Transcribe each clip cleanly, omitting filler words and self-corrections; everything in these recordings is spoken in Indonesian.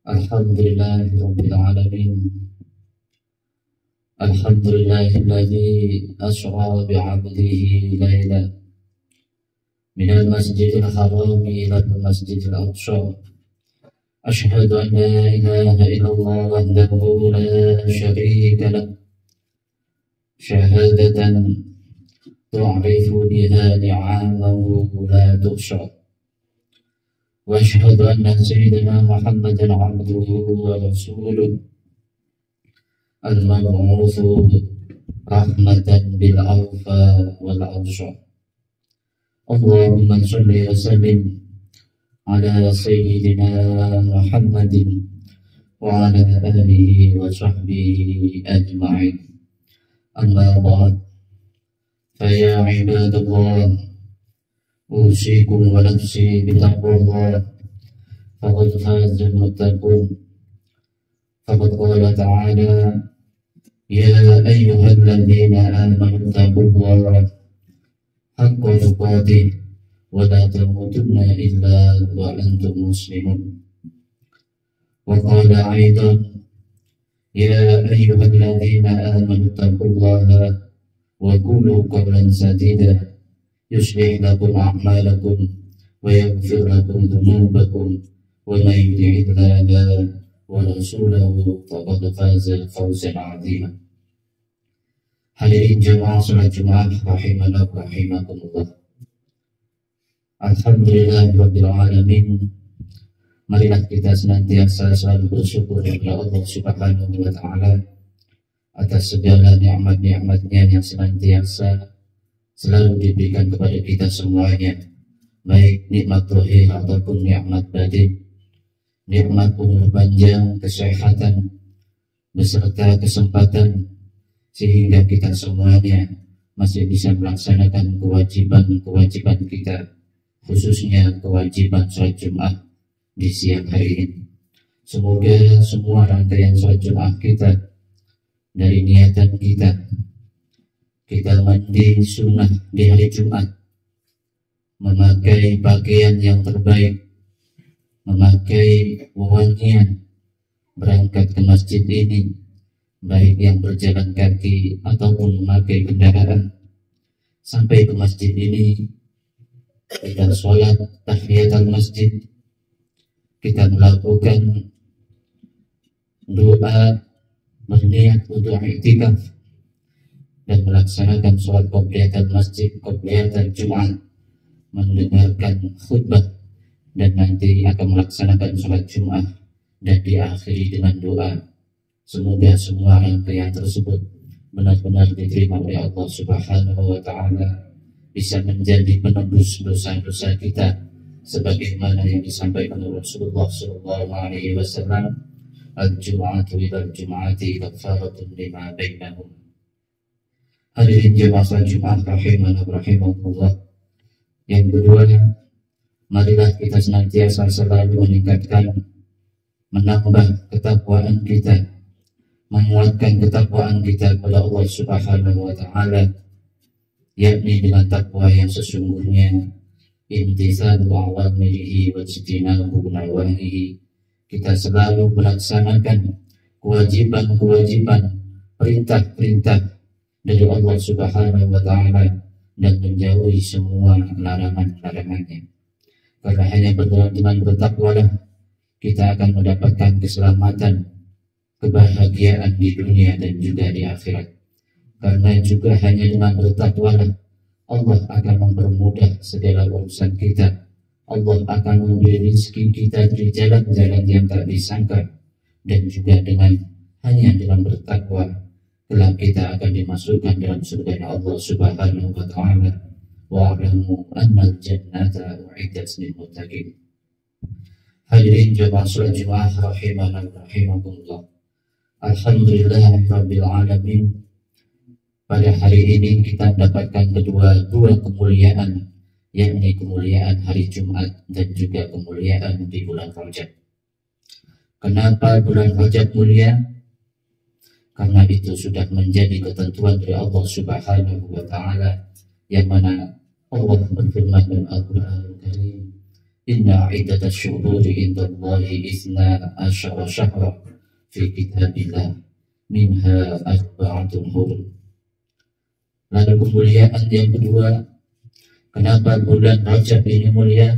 Alhamdulillahi Rabbil Alamin. Alhamdulillahilladzi asra bi'abdihi layla minal masjidil haram ila masjidil aqsa. Ashhadu an la ilaha illallah wahdahu la syarika lah, syahadatan tu'rifu biha ni'amahu la tuhsa. وأشهد أن سيدنا محمدا عبده ورسوله المبعوث رحمة بالأوفى والأوصى. اللهم صل وسلم على سيدنا محمد وعلى آله وصحبه أجمعين. أما بعد، فيا عباد الله، أوصيكم ونفسي بتقوى الله، فقد فاز المتقون. فقد قال تعالى: يا أيها الذين آمنوا اتقوا الله حق تقاته ولا تموتن إلا وأنتم مسلمون. وقال أيضا: يا أيها الذين آمنوا اتقوا الله وقولوا قولا سديدا يصلح لكم أعمالكم ويغفر لكم ذنوبكم ومن يطع الله ورسوله فقد فاز فوزا عظيما. Hadirin jemaah salat Jumat rahimana wa rahimakumullah. Alhamdulillahirabbil alamin. Marilah kita senantiasa selalu bersyukur kepada Allah Subhanahu wa taala atas segala nikmat-nikmatnya yang senantiasa selalu diberikan kepada kita semuanya, baik nikmat zahir ataupun nikmat batin, nikmat umur panjang, kesehatan, beserta kesempatan, sehingga kita semuanya masih bisa melaksanakan kewajiban-kewajiban kita, khususnya kewajiban sholat Jumat di siang hari ini. Semoga semua rangkaian sholat Jumat kita, dari niatan kita mandi sunnah di hari Jumat, memakai pakaian yang terbaik, memakai wewangian, berangkat ke masjid ini, baik yang berjalan kaki ataupun memakai kendaraan, sampai ke masjid ini kita sholat tahiyatul masjid, kita melakukan doa berniat untuk i'tikaf dan melaksanakan sholat qobliyatul masjid, qobliyatul Jumat, mendengarkan khutbah, dan nanti akan melaksanakan sholat Jumat dan diakhiri dengan doa. Semoga semua rangkaian tersebut benar-benar diterima oleh Allah Subhanahu wa taala, bisa menjadi penebus dosa-dosa kita sebagaimana yang disampaikan oleh Rasulullah sallallahu alaihi wasallam, al-jum'atu ila al-jum'ati kafaratun lima bainahum. Hadirin jemaah salat Jumat rahimana wa rahimakumullah. Yang kedua, marilah kita senantiasa selalu meningkatkan, menambah ketakwaan kita, menguatkan ketakwaan kita kepada Allah Subhanahu wa taala, yakni dengan takwa yang sesungguhnya, imtithalu awamirihi wa ijtinabu nawahihi. Kita selalu melaksanakan kewajiban-kewajiban, perintah-perintah dari Allah Subhanahu wa taala dan menjauhi semua larangan-larangannya. Karena hanya dengan bertakwalah kita akan mendapatkan keselamatan, kebahagiaan di dunia dan juga di akhirat. Karena juga hanya dengan bertakwalah Allah akan mempermudah segala urusan kita. Allah akan memberi rezeki kita dari jalan-jalan yang tak disangka, dan juga hanya dengan bertakwa kelak kita akan dimasukkan dalam surga Allah Subhanahu wa taala. Wa'lamu annal jannata u'iddat lil muttaqin. Hadirin jemaah salat Jumat rahimana wa rahimakumullah. Alhamdulillahirabbil alamin. Pada hari ini kita mendapatkan dua kemuliaan, yakni kemuliaan hari Jumat dan juga kemuliaan di bulan Rajab. Kenapa bulan Rajab mulia? Karena itu sudah menjadi ketentuan dari Allah Subhanahu wa taala, yang mana Allah berfirman dalam Al-Qur'anul Karim, inna iddatas syuhuri indallahi isna asyara syahra fi kitabillah minha arba'atun hurum. Lalu kemuliaan yang kedua, kenapa bulan Rajab ini mulia?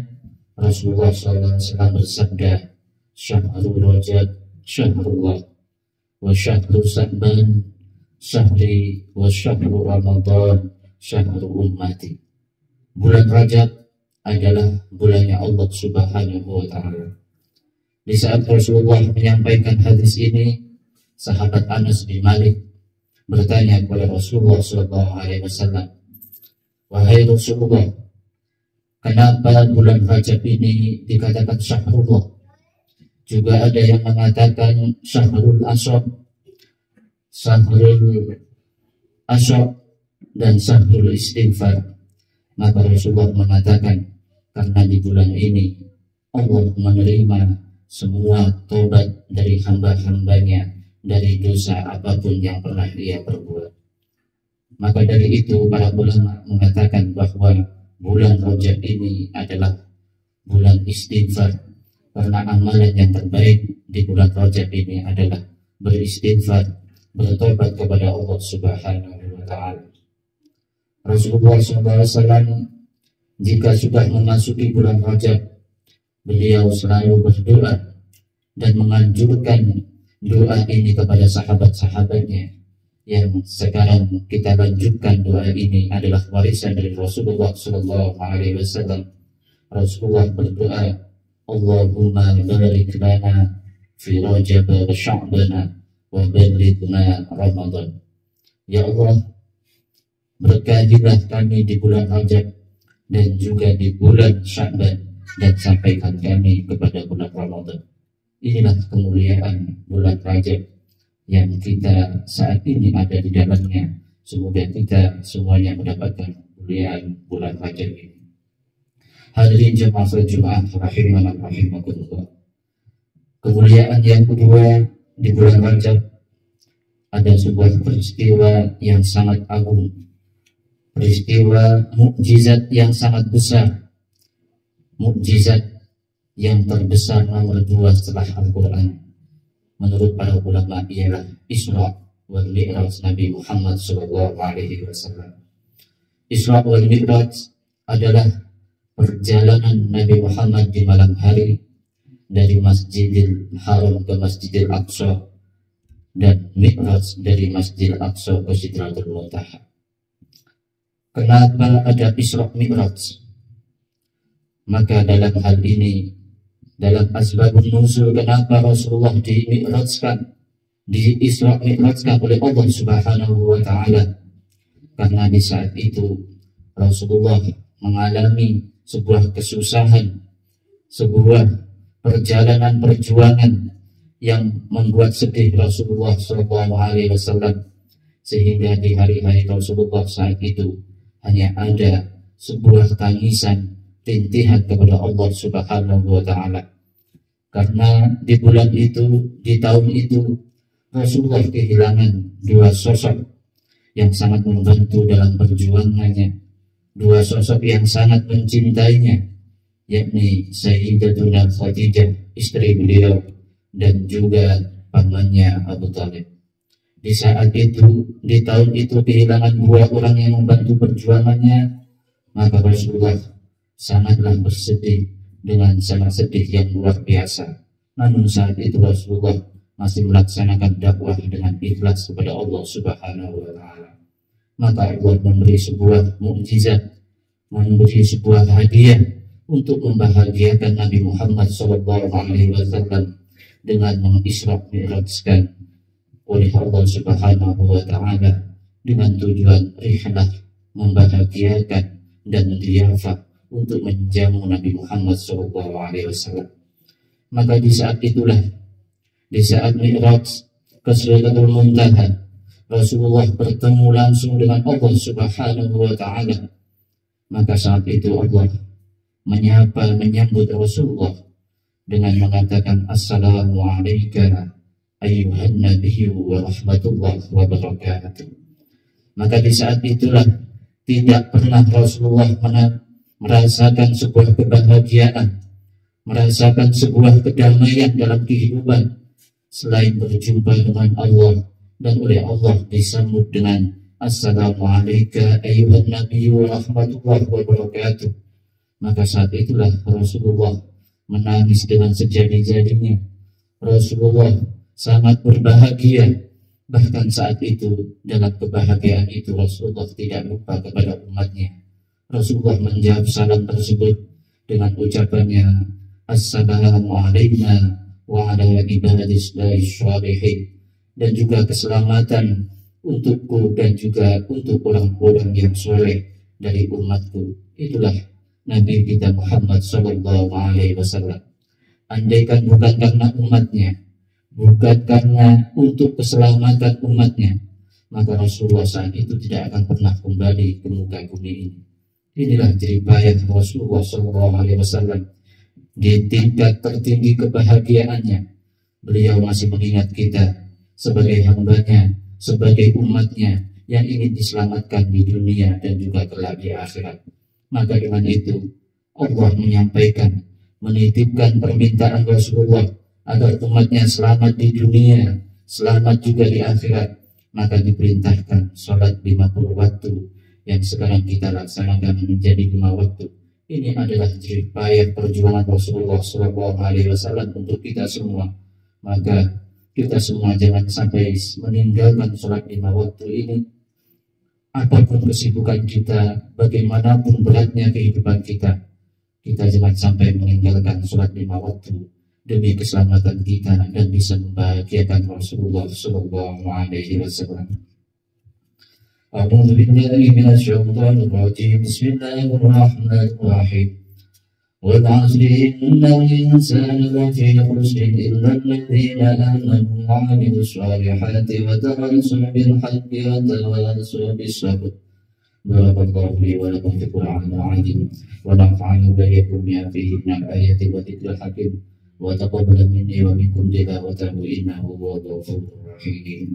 Rasulullah SAW bersabda, syahrul Rajab syahrullah wa syahru Sa'ban syahri wa syahru Ramadan syahru ummati. Bulan Rajab adalah bulannya Allah Subhanahu wa Ta'ala. Di saat Rasulullah menyampaikan hadis ini, sahabat Anas bin Malik bertanya kepada Rasulullah SAW, wahai Rasulullah, kenapa bulan Rajab ini dikatakan syahrullah? Juga ada yang mengatakan syahrul asyab, dan syahrul istighfar. Maka Rasulullah mengatakan, karena di bulan ini Allah menerima semua tobat dari hamba-hambanya dari dosa apapun yang pernah dia perbuat. Maka dari itu para ulama mengatakan bahwa bulan Rajab ini adalah bulan istighfar, karena amalan yang terbaik di bulan Rajab ini adalah beristighfar, bertobat kepada Allah Subhanahu wa Ta'ala. Rasulullah SAW jika sudah memasuki bulan Rajab, beliau selalu berdoa dan menganjurkan doa ini kepada sahabat-sahabatnya. Yang sekarang kita lanjutkan doa ini adalah warisan dari Rasulullah SAW. Rasulullah berdoa, Allahumma barik lana fi Rajab wa Sya'bana wa balighna Ramadan. Ya Allah, berkahilah kami di bulan Rajab dan juga di bulan Sya'ban, dan sampaikan kami kepada bulan Ramadan. Inilah kemuliaan bulan Rajab yang kita saat ini ada di dalamnya. Semoga kita semuanya mendapatkan kemuliaan bulan Rajab ini. Hadirin jemaah Jumat rahimana rahimakumullah. Kemuliaan yang kedua di bulan Rajab, ada sebuah peristiwa yang sangat agung, peristiwa mukjizat yang sangat besar, mukjizat yang terbesar nomor 2 setelah Al-Quran menurut para ulama ialah Isra wal Mi'raj Nabi Muhammad SAW. Isra wal Mi'raj adalah perjalanan Nabi Muhammad di malam hari dari Masjidil Haram ke Masjidil Aqsa, dan Mi'raj dari Masjidil Aqsa ke Sidratul Muntaha. Kenapa ada Isra Mi'raj? Maka dalam hal ini, dalam asbabun nuzul kenapa Rasulullah di Isra Mi'rajkan oleh Allah Subhanahu wa Ta'ala, karena di saat itu Rasulullah mengalami sebuah kesusahan, sebuah perjalanan perjuangan yang membuat sedih Rasulullah SAW, sehingga di hari-hari Rasulullah saat itu hanya ada sebuah tangisan, rintihan kepada Allah Subhanahu wa Ta'ala. Karena di bulan itu, di tahun itu, Rasulullah kehilangan 2 sosok yang sangat membantu dalam perjuangannya, 2 sosok yang sangat mencintainya, yakni Sayyidatuna Khadijah, istri beliau, dan juga pamannya Abu Thalib. Di saat itu, di tahun itu kehilangan 2 orang yang membantu perjuangannya, maka Rasulullah sangatlah bersedih dengan sangat sedih yang luar biasa. Namun saat itu Rasulullah masih melaksanakan dakwah dengan ikhlas kepada Allah Subhanahu wa Ta'ala. Maka Allah memberi sebuah mukjizat, memberi sebuah hadiah untuk membahagiakan Nabi Muhammad SAW dengan mengisra mi'rajkan oleh Allah Subhanahu wa Ta'ala dengan tujuan rihlah, membahagiakan dan diyafah untuk menjamu Nabi Muhammad SAW. Maka di saat itulah, di saat Mi'raj ke Sidratul Muntaha, Rasulullah bertemu langsung dengan Allah Subhanahu wa Ta'ala. Maka saat itu Allah menyambut Rasulullah dengan mengatakan, Assalamualaikum ayyuhan nabiyyu wa rahmatullahi wa barakatuh. Maka di saat itulah tidak pernah Rasulullah merasakan sebuah kebahagiaan merasakan sebuah kedamaian dalam kehidupan selain berjumpa dengan Allah dan oleh Allah disambut dengan Assalamualaikum ayuhan Nabi wa rahmatullahi wa barakatuh. Maka saat itulah Rasulullah menangis dengan sejadi-jadinya. Rasulullah sangat berbahagia. Bahkan saat itu, dalam kebahagiaan itu, Rasulullah tidak lupa kepada umatnya. Rasulullah menjawab salam tersebut dengan ucapannya, Assalamualaikum wa ala ibadillahi sholihin. Dan juga keselamatan untukku dan juga untuk orang-orang yang soleh dari umatku. Itulah Nabi kita Muhammad Sallallahu Alaihi Wasallam. Andaikan bukan karena umatnya, bukan karena untuk keselamatan umatnya, maka Rasulullah saat itu tidak akan pernah kembali ke muka bumi ini. Inilah jeripayah Rasulullah Sallallahu Alaihi Wasallam. Di tingkat tertinggi kebahagiaannya, beliau masih mengingat kita sebagai hambanya, sebagai umatnya yang ingin diselamatkan di dunia dan juga kelak di akhirat. Maka dengan itu Allah menyampaikan, menitipkan permintaan Rasulullah agar umatnya selamat di dunia, selamat juga di akhirat. Maka diperintahkan sholat 50 waktu yang sekarang kita laksanakan menjadi 5 waktu. Ini adalah jeripayah perjuangan Rasulullah SAW untuk kita semua. Maka kita semua jangan sampai meninggalkan sholat 5 waktu ini. Apapun kesibukan kita, bagaimanapun beratnya kehidupan kita, kita jangan sampai meninggalkan sholat 5 waktu demi keselamatan kita dan bisa membahagiakan Rasulullah Sallallahu Alaihi Wasallam. A'udzu billahi minasyaitonir rajim. Bismillahirrahmanirrahim. Wal 'asri innal insana lafi khusrin illa alladhina amanu wa 'amilus solihati wa tawassaw bil haqqi wa tawassaw bis sabr. Barakallahu li wa lakum fil Qur'anil 'azim wa nafa'ani wa iyyakum bima fihi minal ayati wa dzikril hakim wa taqabbal minni wa minkum tilawatahu innahu huwal ghafurur rahim.